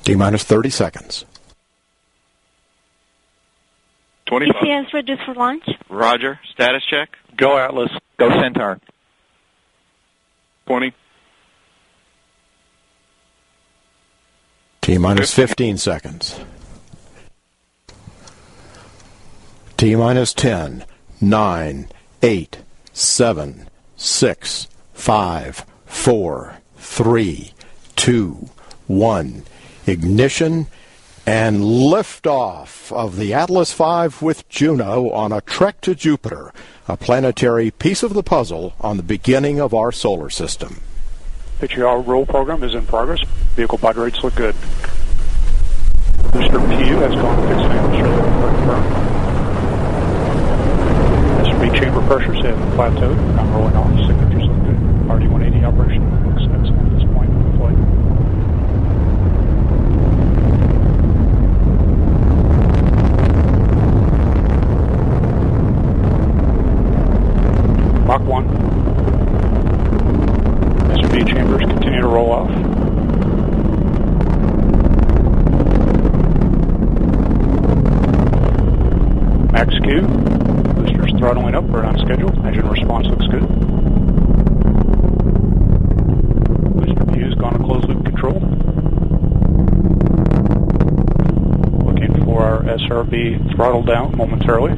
T-minus 30 seconds. 25. ECS ready for launch. Roger. Status check. Go Atlas. Go Centaur. 20. T-minus 15 seconds. T-minus 10, 9, 8, 7, 6, 5, 4, 3, 2, 1. Ignition and liftoff of the Atlas V with Juno on a trek to Jupiter, a planetary piece of the puzzle on the beginning of our solar system. HER roll program is in progress. Vehicle body rates look good. Booster PU has gone to fixed atmosphere. SRB chamber pressures have plateaued. I'm rolling off. Signatures look good. RD-180 operation looks excellent at this point in the flight. Mach 1. SRB chambers continue to roll off. Max Q. Boosters throttling up. We're on schedule. Engine response looks good. Booster P's gone to closed loop control. Looking for our SRB throttle down momentarily.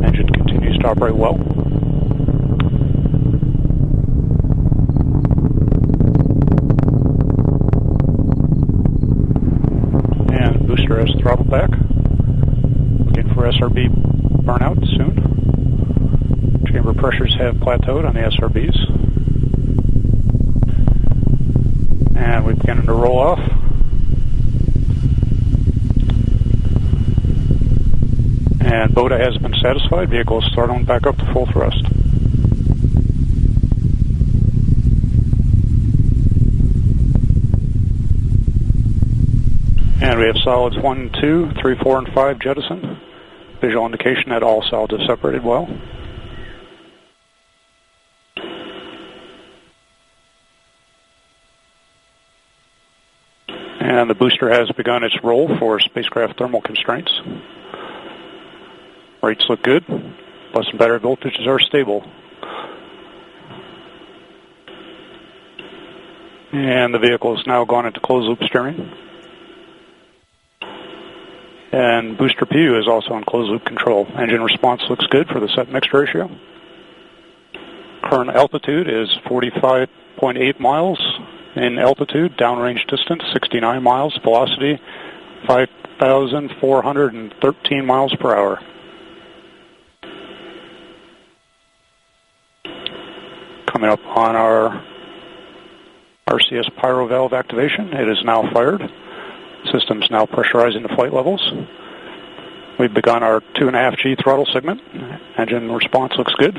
Engine continues to operate well. And booster has throttled back. Looking for SRB burnout soon. Chamber pressures have plateaued on the SRBs. And we're beginning to roll off. And BOTA has been satisfied. Vehicle is throttling back up to full thrust. And we have solids 1, 2, 3, 4, and 5 jettisoned. Visual indication that all solids have separated well. And the booster has begun its roll for spacecraft thermal constraints. Rates look good. Bus and battery voltages are stable. And the vehicle has now gone into closed loop steering. And booster PU is also on closed loop control. Engine response looks good for the set mixed ratio. Current altitude is 45.8 miles in altitude. Downrange distance 69 miles. Velocity 5,413 miles per hour. Coming up on our RCS pyro valve activation. It is now fired. System's now pressurizing to flight levels. We've begun our 2.5 G throttle segment. Engine response looks good.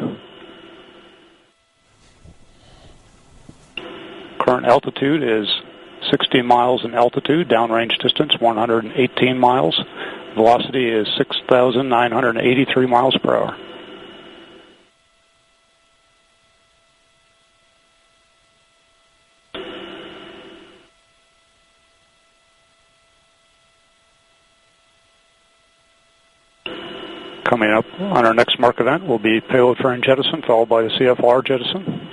Current altitude is 60 miles in altitude. Downrange distance 118 miles. Velocity is 6,983 miles per hour. Coming up on our next mark event will be payload fairing jettison, followed by the CFR jettison.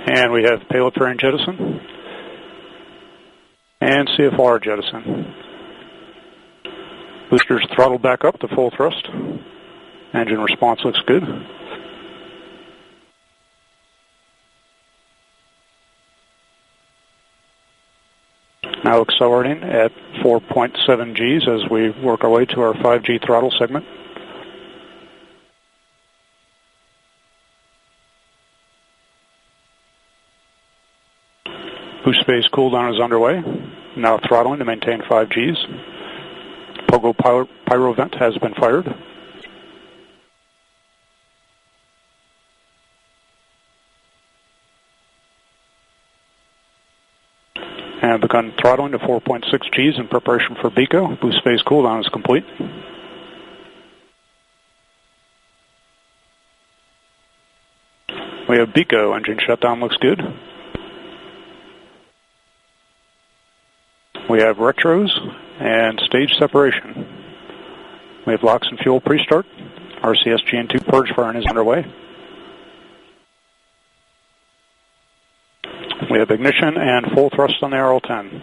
And we have payload fairing jettison and CFR jettison. Boosters throttled back up to full thrust. Engine response looks good. Now accelerating at 4.7 Gs as we work our way to our 5G throttle segment. Boost phase cool down is underway. Now throttling to maintain 5 Gs. Pogo pyro vent has been fired. And begun throttling to 4.6 Gs in preparation for BECO. Boost phase cooldown is complete. We have BECO, engine shutdown looks good. We have retros and stage separation. We have LOX and fuel pre-start. RCS GN2 purge firing is underway. We have ignition and full thrust on the RL-10.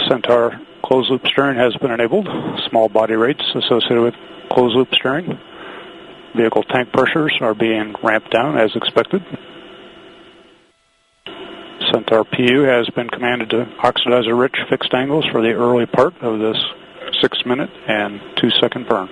Centaur closed loop steering has been enabled. Small body rates associated with closed loop steering. Vehicle tank pressures are being ramped down as expected. Centaur PU has been commanded to oxidizer-rich fixed angles for the early part of this 6-minute and 2-second burn.